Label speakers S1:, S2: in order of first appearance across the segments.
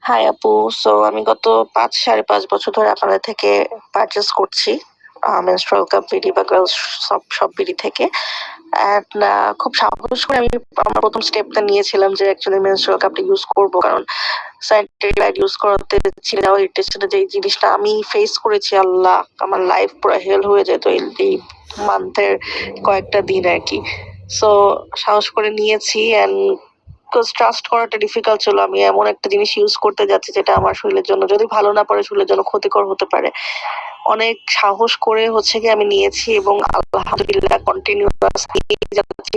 S1: High আপু। আমি গত ৫-৫.৫ বছর ধরে আপনাদের থেকে পারচেজ করছি মেনস্ট্রুয়াল কাপ বিডি বা গার্লস সব বিডি থেকে। অ্যান্ড খুব সাহস করে আমি আমার ১ম স্টেপটা নিয়েছিলাম যে অ্যাকচুয়ালি মেনস্ট্রুয়াল কাপটা ইউজ করব। কারণ স্যানিটারি প্যাড ইউজ করাতে ছিঁড়ে যাওয়া ইরিটেশনে যেই জিনিসটা আমি ফেস করেছি, আল্লাহ! আমার লাইফ পুরো হেল হয়ে যেত এই মান্থের কয়েকটা দিন আরকি। সো সাহস করে নিয়েছি অ্যান্ড বিকজ ট্রাস্ট করাটা ডিফিকাল্ট ছিল। আমি এমন একটা জিনিস ইউজ করতে যাচ্ছি যেটা আমার শরীরের জন্য যদি ভালো না পড়ে শরীরের জন্য ক্ষতিকর হতে পারে। অনেক সাহস করে হচ্ছে গিয়ে আমি নিয়েছি এবং আলহামদুলিল্লাহ কন্টিনিউয়াসলি যাচ্ছি।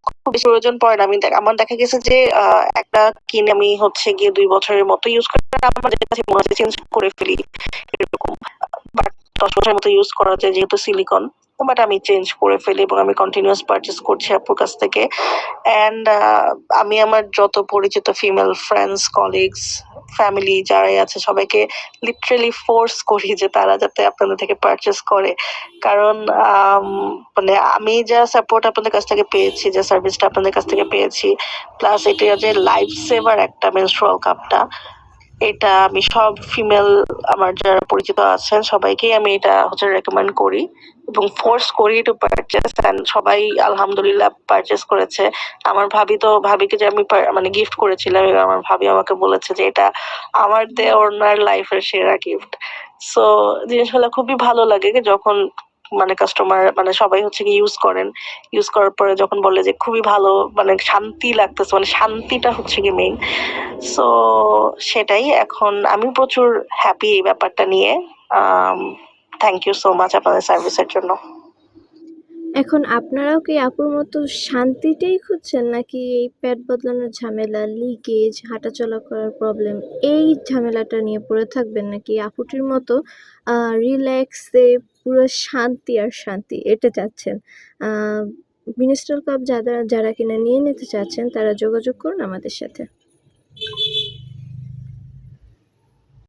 S1: খুব বেশি প্রয়োজন পড়ে না। আমার দেখা গেছে যে একটা কিনে আমি হচ্ছে গিয়ে ২ বছরের মতো ইউজ করে আমার কাছে মনে হচ্ছে চেঞ্জ করে ফেলি এরকম। বাট ১০ বছরের মতো ইউজ করা যায় যেহেতু সিলিকন। বাট আমি চেঞ্জ করে ফেলি এবং আমি কন্টিনিউয়াস পারচেজ করছি আপুর কাছ থেকে। অ্যান্ড আমি আমার যত পরিচিত ফিমেল ফ্রেন্ডস, কলিগস, ফ্যামিলি যারাই আছে সবাইকে লিটারেলি ফোর্স করি যে তারা যাতে আপনাদের থেকে পারচেজ করে। কারণ মানে আমি যা সাপোর্ট আপনাদের কাছ থেকে পেয়েছি, যে সার্ভিসটা আপনাদের কাছ থেকে পেয়েছি, প্লাস এটা যে লাইফ সেভার একটা মেনস্ট্রুয়াল কাপটা, এটা আমি সব ফিমেল আমার যারা পরিচিত আছেন সবাইকেই আমি এটা হচ্ছে রেকমেন্ড করি এবং ফোর্স করি টু পারচেজ। অ্যান্ড সবাই আলহামদুলিল্লাহ পারচেজ করেছে। আমার ভাবিকে যে আমি মানে গিফট করেছিলাম এবং আমার ভাবি আমাকে বলেছে যে এটা আমার দেওয়া ওনার লাইফের সেরা গিফট। সো জিনিসগুলো খুবই ভালো লাগে যখন মানে কাস্টমার মানে সবাই হচ্ছে কি ইউজ করেন, ইউজ করার পরে যখন বলে যে খুবই ভালো, মানে শান্তি লাগতেছে, মানে শান্তিটা হচ্ছে কি মেইন। সো সেটাই। এখন আমি প্রচুর হ্যাপি এই ব্যাপারটা নিয়ে। থ্যাংক ইউ সো মাচ আপনাদের সার্ভিসের জন্য।
S2: এখন আপনারাও কি আপুর মতো শান্তিটাই খুঁজছেন, নাকি এই প্যাড বদলানোর ঝামেলা, লিকেজ, হাঁটাচলা করার প্রবলেম, এই ঝামেলাটা নিয়ে পড়ে থাকবেন, নাকি আপুটির মতো রিল্যাক্সে পুরো শান্তি আর শান্তি এটা চাচ্ছেন? মেনস্ট্রুয়াল কাপ যারা কিনা নিয়ে নিতে চাচ্ছেন তারা যোগাযোগ করুন আমাদের সাথে।